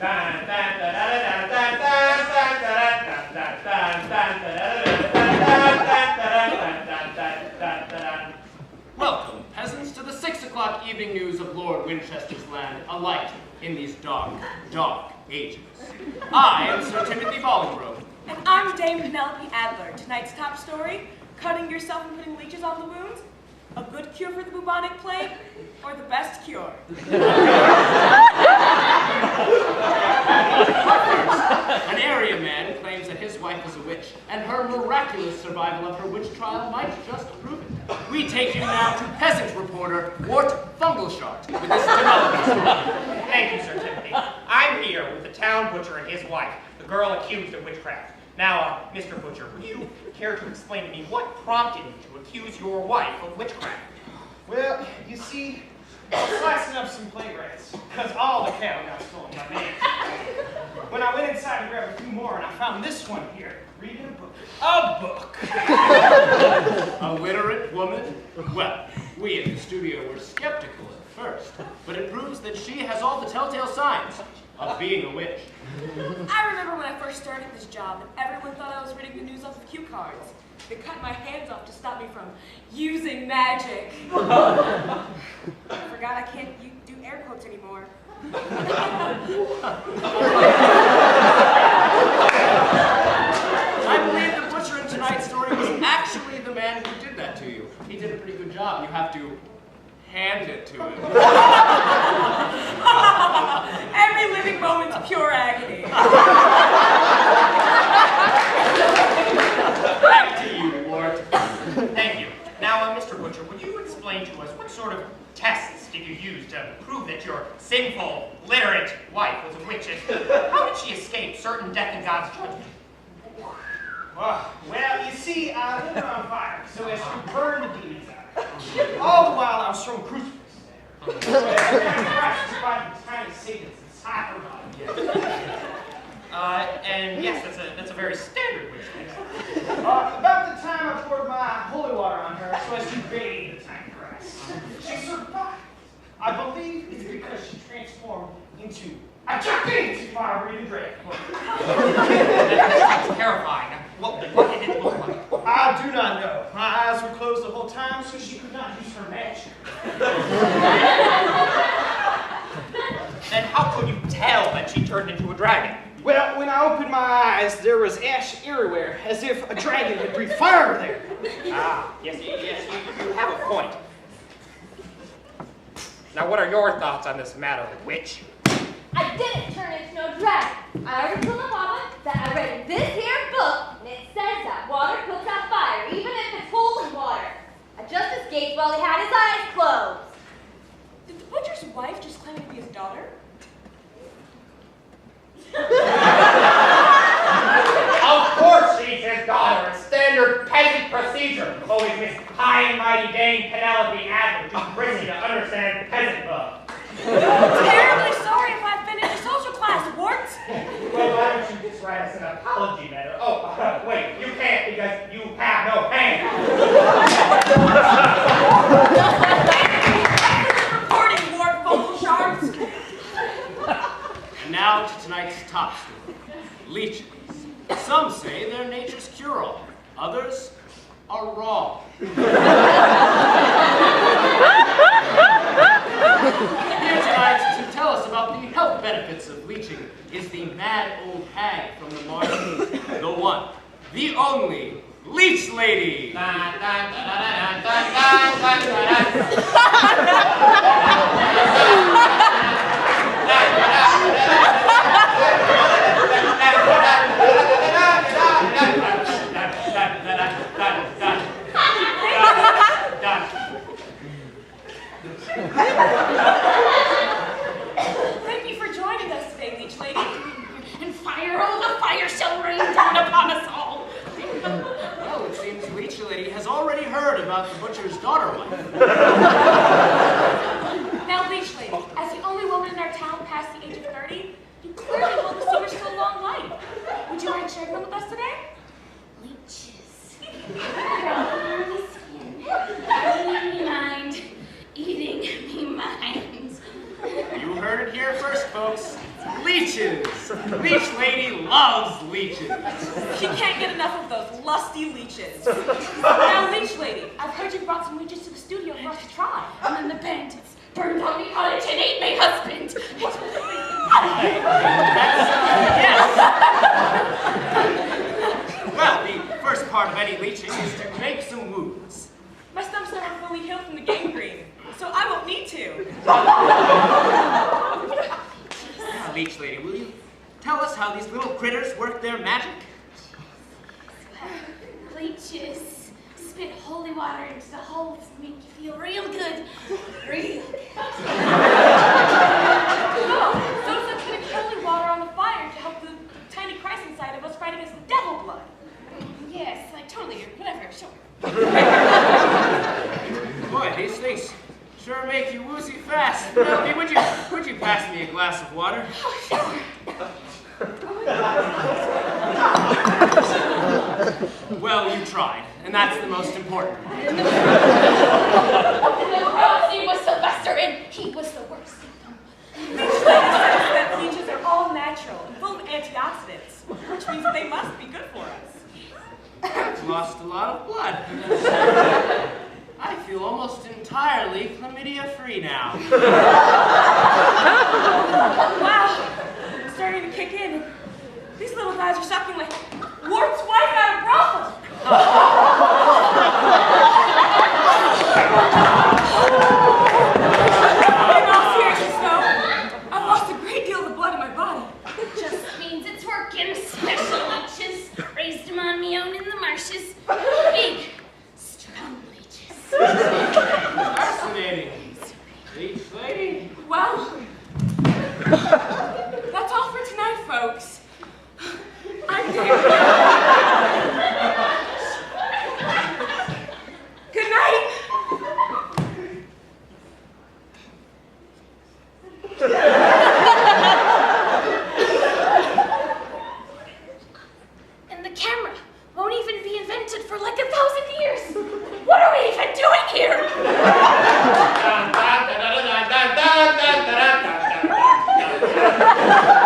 Welcome, peasants, to the 6 o'clock evening news of Lord Winchester's land, a light in these dark, dark ages. I am Sir Timothy Bolingbroke. And I'm Dame Penelope Adler. Tonight's top story, cutting yourself and putting leeches on the wounds? A good cure for the bubonic plague, or the best cure? An area man claims that his wife is a witch, and her miraculous survival of her witch trial might just prove it. We take you now to peasant reporter Wart Fungleshart with this developing story. Thank you, Sir Timothy. I'm here with the town butcher and his wife, the girl accused of witchcraft. Now, Mr. Butcher, would you care to explain to me what prompted you to accuse your wife of witchcraft? Well, you see, I was slicing up some playgrass, because all the cattle got stolen by me. When I went inside to grab a few more, and I found this one here, reading a book. A book! A literate woman? Well, we in the studio were skeptical at first, but it proves that she has all the telltale signs of being a witch. I remember when I first started this job, and everyone thought I was reading the news off of cue cards. They cut my hands off to stop me from using magic. I forgot I can't do air quotes anymore. I believe the butcher in tonight's story was actually the man who did that to you. He did a pretty good job. You have to hand it to him. Every living moment's pure agony. Back to you, Wart. Thank you. Now, Mr. Butcher, would you explain to us what sort of tests did you use to prove that your sinful, literate wife was a witch? How did she escape certain death in God's judgment? Well, you see, I lit her on fire so as to burn the demons out. All the while, I was throwing crucifixes at her. By the tiny Satans inside her body. And yes, that's a very standard witch test. About the time I poured my holy water on her so as to bathe the tiny grass. She survived. I believe it's because she transformed into a gigantic fire-breathing dragon. That's terrifying. What did it look like? I do not know. My eyes were closed the whole time, so she could not use her magic. And how could you tell that she turned into a dragon? Well, when I opened my eyes, there was ash everywhere, as if a dragon had breathed fire there. Ah, yes, you have a point. Now, what are your thoughts on this matter, witch? I didn't turn into no dragon. I already told my mama that I read this here book, and it says that water puts out fire, even if it's holy water. I just escaped while he had his eyes closed. Did the butcher's wife just claim to be his daughter? Of course she's his daughter. It's standard peasant procedure. Always Miss High and Mighty Dame Penelope Adler, too prissy to understand peasant love. Terribly sorry if I offended your social class, Wart. Well, why don't you just write us an apology letter? Oh, wait, you can't because you have no hands. Reporting, Wart Fungleshart. And now to tonight's top story. Leeches. Some say they're nature's cure-all. Others are wrong. Here tonight to tell us about the health benefits of leeching is the mad old hag from the marsh, the one, the only, Leech Lady. Thank you for joining us today, Leech Lady. And fire, oh, the fire shall rain down upon us all. Well, it seems Leech Lady has already heard about the butcher's daughter wife. Now, Leech Lady, as the only woman in our town past the age of 30, you clearly hold the secret to a long life. Would you mind sharing them with us today? Leeches. Crawling skin. Eating me mind. Eating me mind. You heard it here first, folks. Leeches! Leech lady loves leeches. She can't get enough of those lusty leeches. Now, leech lady, I've heard you brought some leeches to the studio for us to try. And then the bandits burned down the cottage and ate my husband. Yes. Well, the first part of any leeching is to make some wounds. My stumps never fully healed from the gangrene, so I won't need to. Now, leech lady, will you tell us how these little critters work their magic? Leeches spit holy water into the holes and make you feel real good. Real good. Oh, so it's like putting holy water on the fire to help the tiny Christ inside of us fight against the devil blood. Yes, I totally, whatever, sure. Boy, these things sure make you woozy fast. Melody, would you pass me a glass of water? Well, you tried, and that's the most important. And the crow's name was Sylvester, and he was the worst of them. That leeches are all natural and full of antioxidants, which means that they must be good for us. I've lost a lot of blood. I feel almost entirely chlamydia-free now. Wow, it's starting to kick in. These little guys are sucking like Wart's wife out of brothel. In all seriousness, though, I've lost a great deal of the blood in my body. Just means it's working. Special leeches. Raised them on me own in the marshes. Big, strong leeches. Fascinating. Leech lady? Well, that's all for tonight, folks. I'm dead. Good night. And the camera won't even be invented for like 1,000 years. What are we even doing here? Dun, dun, dun, dun, dun, dun, dun, dun, dun, dun, dun, dun.